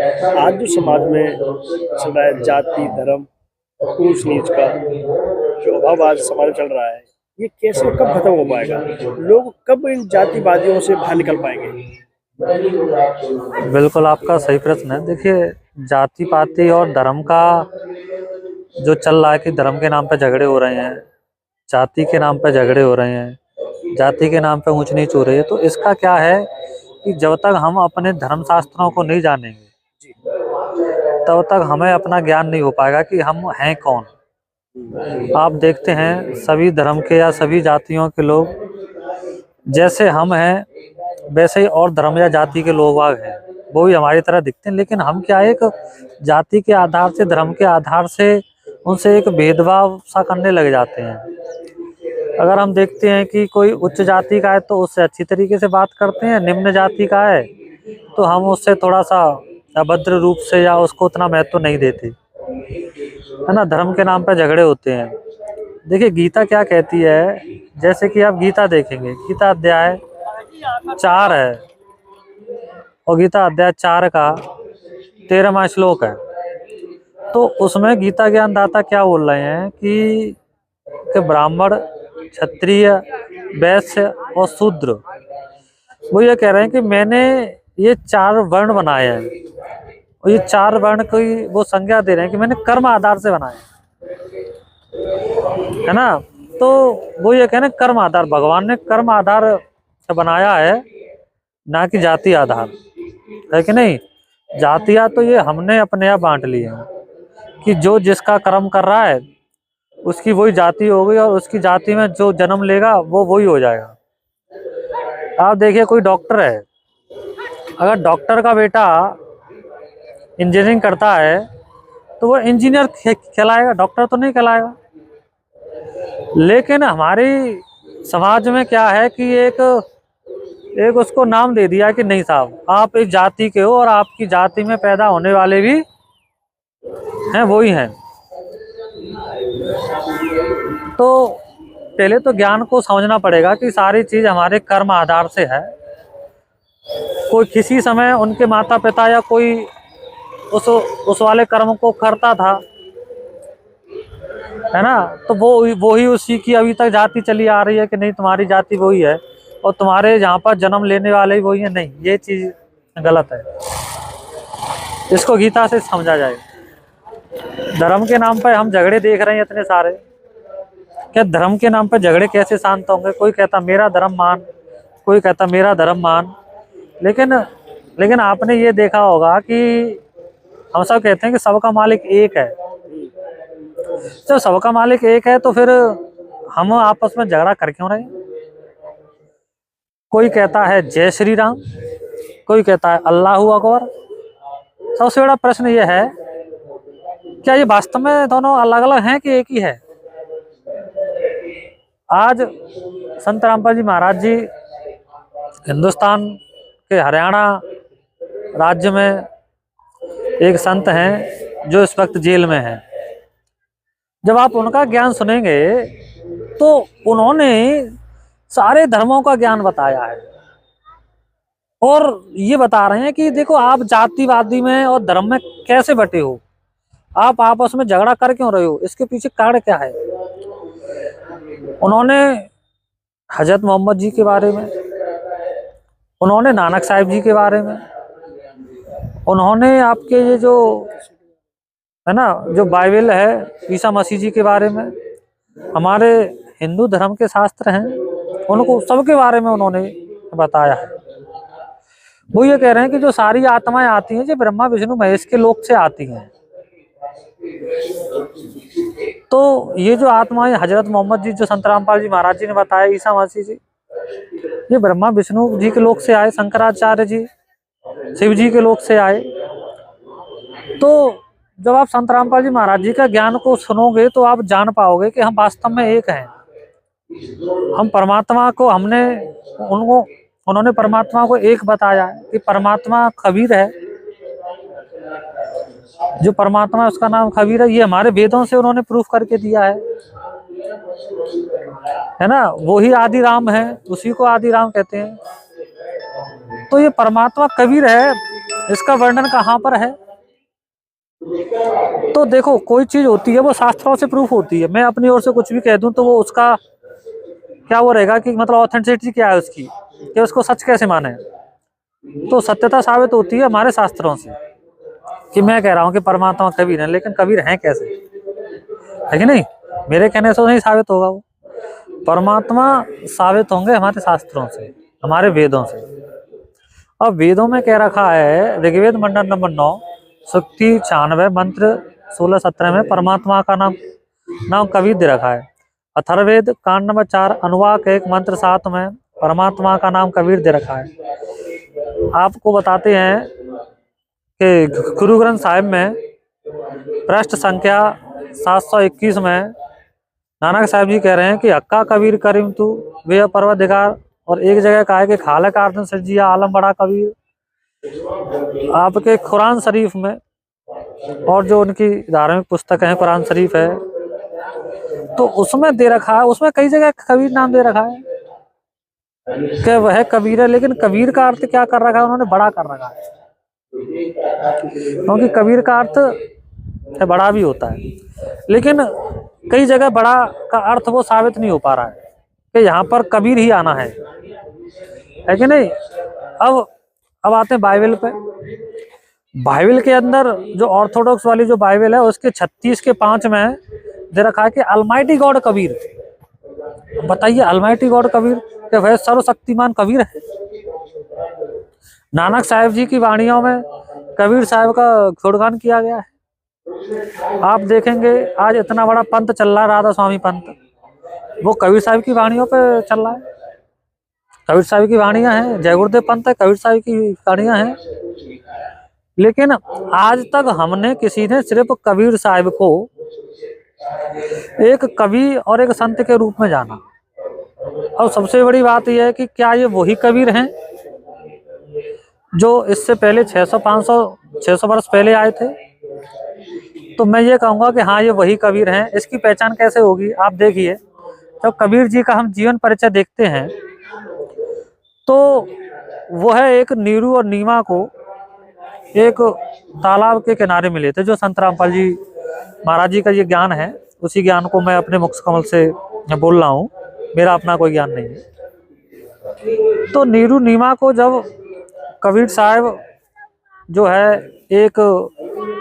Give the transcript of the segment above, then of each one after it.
आज जो समाज में चल रहा है जाति धर्म और ऊंच नीच का जो अभाव आज समाज में चल रहा है, ये कैसे और कब खत्म हो पाएगा? लोग कब इन जातिवादियों से बाहर निकल पाएंगे? बिल्कुल, आपका सही प्रश्न है। देखिए, जाति पाति और धर्म का जो चल रहा है कि धर्म के नाम पे झगड़े हो रहे हैं, जाति के नाम पे झगड़े हो रहे हैं, जाति के नाम पे ऊंच नीच हो रही है, तो इसका क्या है कि जब तक हम अपने धर्म शास्त्रों को नहीं जानेंगे जी। तब तक हमें अपना ज्ञान नहीं हो पाएगा कि हम हैं कौन। आप देखते हैं सभी धर्म के या सभी जातियों के लोग जैसे हम हैं वैसे ही और धर्म या जाति के लोग बाग हैं, वो भी हमारी तरह दिखते हैं, लेकिन हम क्या एक जाति के आधार से धर्म के आधार से उनसे एक भेदभाव सा करने लग जाते हैं। अगर हम देखते हैं कि कोई उच्च जाति का है तो उससे अच्छी तरीके से बात करते हैं, निम्न जाति का है तो हम उससे थोड़ा सा अभद्र रूप से या उसको उतना महत्व नहीं देते, है ना। धर्म के नाम पर झगड़े होते हैं। देखिए गीता क्या कहती है, जैसे कि आप गीता देखेंगे, गीता अध्याय 4 है और गीता अध्याय 4 का 13वां श्लोक है। तो उसमें गीता ज्ञानदाता क्या बोल रहे हैं कि ब्राह्मण क्षत्रिय वैश्य और शूद्र, वो ये कह रहे हैं कि मैंने ये 4 वर्ण बनाए हैं और ये 4 वर्ण की वो संज्ञा दे रहे हैं कि मैंने कर्म आधार से बनाए, है ना। तो वो ये कह रहे हैं कर्म आधार, भगवान ने कर्म आधार से बनाया है, ना कि जाति आधार, है कि नहीं। जातियां तो ये हमने अपने आप बांट ली है कि जो जिसका कर्म कर रहा है उसकी वही जाति होगी और उसकी जाति में जो जन्म लेगा वो वही हो जाएगा। आप देखिए कोई डॉक्टर है, अगर डॉक्टर का बेटा इंजीनियरिंग करता है तो वो इंजीनियर कहलाएगा, डॉक्टर तो नहीं कहलाएगा। लेकिन हमारी समाज में क्या है कि एक उसको नाम दे दिया कि नहीं साहब आप इस जाति के हो और आपकी जाति में पैदा होने वाले भी हैं वही हैं। तो पहले तो ज्ञान को समझना पड़ेगा कि सारी चीज हमारे कर्म आधार से है। कोई किसी समय उनके माता पिता या कोई उस वाले कर्म को करता था, है ना, तो वो ही उसी की अभी तक जाति चली आ रही है कि नहीं तुम्हारी जाति वही है और तुम्हारे यहाँ पर जन्म लेने वाले वही है। नहीं, ये चीज गलत है, इसको गीता से समझा जाए। धर्म के नाम पर हम झगड़े देख रहे हैं इतने सारे, क्या धर्म के नाम पर झगड़े कैसे शांत होंगे? कोई कहता मेरा धर्म मान, कोई कहता मेरा धर्म मान। लेकिन आपने ये देखा होगा कि हम सब कहते हैं कि सबका मालिक एक है। तो सबका मालिक एक है तो फिर हम आपस में झगड़ा कर क्यों रहे? कोई कहता है जय श्री राम, कोई कहता है अल्लाहू अकबर। सबसे बड़ा प्रश्न ये है क्या ये वास्तव में दोनों अलग अलग हैं कि एक ही है? आज संत रामपाल जी महाराज जी हिंदुस्तान के हरियाणा राज्य में एक संत हैं जो इस वक्त जेल में हैं। जब आप उनका ज्ञान सुनेंगे तो उन्होंने सारे धर्मों का ज्ञान बताया है और ये बता रहे हैं कि देखो आप जातिवादी में और धर्म में कैसे बटे हो, आप आपस में झगड़ा कर क्यों रहे हो, इसके पीछे कारण क्या है। उन्होंने हजरत मोहम्मद जी के बारे में, उन्होंने नानक साहिब जी के बारे में, उन्होंने आपके ये जो है ना जो बाइबल है ईसा मसीह जी के बारे में, हमारे हिंदू धर्म के शास्त्र हैं उनको सबके बारे में उन्होंने बताया है। वो ये कह रहे हैं कि जो सारी आत्माएं आती हैं जो ब्रह्मा विष्णु महेश के लोक से आती हैं। तो ये जो आत्माएं हजरत मोहम्मद जी, जो संत रामपाल जी महाराज जी ने बताया, ईसा मसीह जी, ये ब्रह्मा विष्णु जी के लोक से आए, शंकराचार्य जी शिव जी के लोक से आए। तो जब आप संत रामपाल जी महाराज जी का ज्ञान को सुनोगे तो आप जान पाओगे कि हम वास्तव में एक हैं। हम परमात्मा को उन्होंने परमात्मा को एक बताया कि परमात्मा खबीर है, जो परमात्मा है उसका नाम खबीर है। ये हमारे वेदों से उन्होंने प्रूफ करके दिया है ना। वही आदि राम है, उसी को आदि राम कहते हैं। तो ये परमात्मा कबीर है इसका वर्णन कहाँ पर है? तो देखो, कोई चीज होती है वो शास्त्रों से प्रूफ होती है। मैं अपनी ओर से कुछ भी कह दूं तो वो उसका क्या वो रहेगा कि मतलब ऑथेंटिसिटी क्या है उसकी, कि उसको सच कैसे माने। तो सत्यता साबित होती है हमारे शास्त्रों से, कि मैं कह रहा हूँ कि परमात्मा कबीर है, लेकिन कबीर हैं कैसे, है कि नहीं? मेरे कहने से तो नहीं साबित होगा वो। परमात्मा साबित होंगे हमारे शास्त्रों से, हमारे वेदों से। अब वेदों में कह रखा है, ऋग्वेद मंडल नंबर 9 सूक्ति 96 मंत्र 16-17 में परमात्मा का नाम नाम कबीर दे रखा है। अथर्ववेद कांड नंबर 4 अनुवाक 1 मंत्र 7 में परमात्मा का नाम कबीर दे रखा है। आपको बताते हैं कि गुरु ग्रंथ साहिब में पृष्ठ संख्या 721 में नानक साहब जी कह रहे हैं कि हक्का कबीर करीम तू वे पर्वधिकार, और एक जगह कहा है कि खालक आर्दन सज्जिया आलम बड़ा कबीर। आपके कुरान शरीफ में और जो उनकी धार्मिक पुस्तक है कुरान शरीफ है, तो उसमें दे रखा है, उसमें कई जगह कबीर नाम दे रखा है कि वह कबीर है। लेकिन कबीर का अर्थ क्या कर रखा है उन्होंने? बड़ा कर रखा है, क्योंकि कबीर का अर्थ है बड़ा भी होता है। लेकिन कई जगह बड़ा का अर्थ वो साबित नहीं हो पा रहा है कि यहाँ पर कबीर ही आना है कि नहीं? अब आते हैं बाइबल पे। बाइबल के अंदर जो ऑर्थोडॉक्स वाली जो बाइबल है उसके 36 के 5 में दे रखा है कि अलमाइटी गॉड कबीर। बताइए, अलमाइटी गॉड कबीर, कि वह सर्वशक्तिमान कबीर है। नानक साहब जी की वाणियों में कबीर साहब का गुणगान किया गया है। आप देखेंगे आज इतना बड़ा पंथ चल रहा है, राधा स्वामी पंथ, वो कबीर साहब की वाणियों पे चल रहा है। कबीर साहब की वाणियां हैं, जय गुरुदेव पंथ है, कबीर साहब की वाणियां हैं। लेकिन आज तक हमने किसी ने सिर्फ कबीर साहब को एक कवि और एक संत के रूप में जाना। और सबसे बड़ी बात यह है कि क्या ये वही कबीर हैं जो इससे पहले 600 वर्ष पहले आए थे? तो मैं ये कहूँगा कि हाँ, ये वही कबीर हैं। इसकी पहचान कैसे होगी? आप देखिए, जब कबीर जी का हम जीवन परिचय देखते हैं तो वह एक नीरू और नीमा को एक तालाब के किनारे मिले थे। जो संत रामपाल जी महाराज जी का ये ज्ञान है, उसी ज्ञान को मैं अपने मुख कमल से बोल रहा हूँ, मेरा अपना कोई ज्ञान नहीं है। तो नीरू नीमा को जब कबीर साहब जो है एक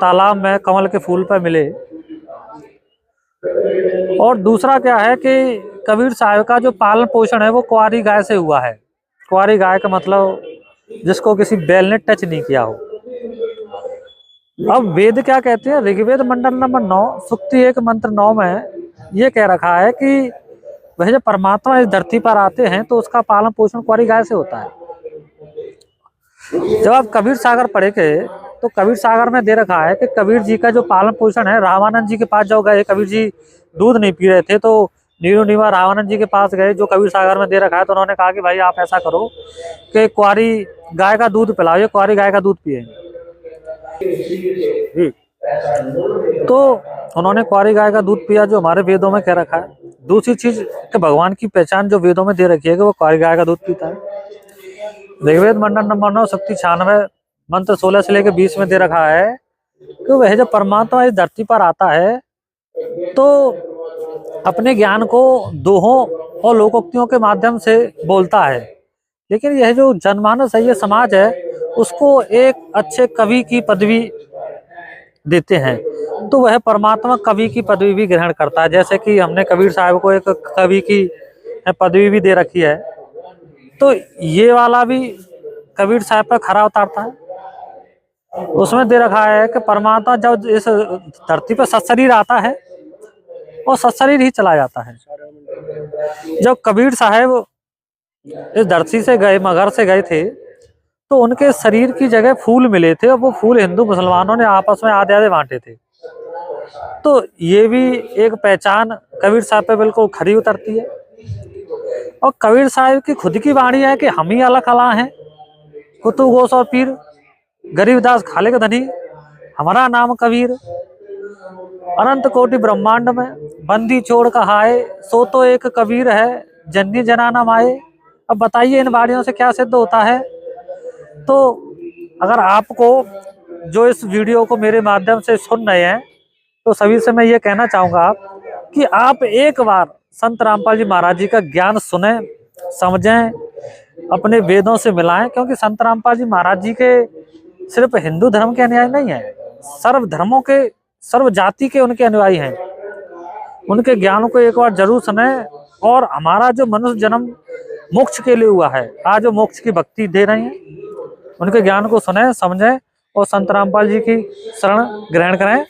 तालाब में कमल के फूल पर मिले, और दूसरा क्या है कि कबीर साहब का जो पालन पोषण है वो कुंवारी गाय से हुआ है। कुंवारी गाय का मतलब जिसको किसी बैल ने टच नहीं किया हो। अब वेद क्या कहते हैं? ऋग्वेद मंडल नंबर 9 सूक्ति 1 मंत्र 9 में ये कह रखा है कि वह जब परमात्मा इस धरती पर आते हैं तो उसका पालन पोषण कुंवारी गाय से होता है। जब आप कबीर सागर पढ़ेंगे तो कबीर सागर में दे रखा है कि कबीर जी का जो पालन पोषण है, रामानंद जी के पास जब गए, कबीर जी दूध नहीं पी रहे थे तो नीरू नीमा रामानंद जी के पास गए, जो कबीर सागर में दे रखा है। तो उन्होंने कहा कि भाई आप ऐसा करो कि कुंवारी गाय का दूध पिलाओ, ये कुंवारी गाय का दूध पिए। तो उन्होंने कुंवारी गाय का दूध पिया, जो हमारे वेदों में कह रखा है। दूसरी चीज कि भगवान की पहचान जो वेदों में दे रखी है कि वो कुंवारी गाय का दूध पीता है। ऋग्वेद मंडल नंबर 9 सूक्ति 96 मंत्र 16 से लेकर 20 में दे रखा है कि वह जब परमात्मा इस धरती पर आता है तो अपने ज्ञान को दोहों और लोकोक्तियों के माध्यम से बोलता है। लेकिन यह जो जनमानस है, ये समाज है, उसको एक अच्छे कवि की पदवी देते हैं। तो वह परमात्मा कवि की पदवी भी ग्रहण करता है। जैसे कि हमने कबीर साहब को एक कवि की पदवी भी दे रखी है, तो ये वाला भी कबीर साहब पर खरा उतारता है। उसमें दे रखा है कि परमात्मा जब इस धरती पर सत्शरीर आता है और सत्शरीर ही चला जाता है। जब कबीर साहब इस धरती से गए, मगर से गए थे, तो उनके शरीर की जगह फूल मिले थे और वो फूल हिंदू मुसलमानों ने आपस में आधे आधे बांटे थे। तो ये भी एक पहचान कबीर साहब पे बिल्कुल खरी उतरती है। और कबीर साहब की खुद की वाणी है कि हम ही अलग अला हैं, कुतु घोष और पीर, गरीबदास खालिक धनी, हमारा नाम कबीर, अनंत कोटि ब्रह्मांड में बंदी छोड़ कहाए, सो तो एक कबीर है जन्नी जनाना माए। अब बताइए इन वाणियों से क्या सिद्ध होता है? तो अगर आपको जो इस वीडियो को मेरे माध्यम से सुन रहे हैं तो सभी से मैं ये कहना चाहूंगा कि आप एक बार संत रामपाल जी महाराज जी का ज्ञान सुने, समझें, अपने वेदों से मिलाएं, क्योंकि संत रामपाल जी महाराज जी के सिर्फ हिंदू धर्म के अनुयायी नहीं है, सर्व धर्मों के, सर्व जाति के उनके अनुयायी हैं। उनके ज्ञान को एक बार जरूर सुने और हमारा जो मनुष्य जन्म मोक्ष के लिए हुआ है, आज वो मोक्ष की भक्ति दे रहे हैं, उनके ज्ञान को सुने, समझें और संत रामपाल जी की शरण ग्रहण करें।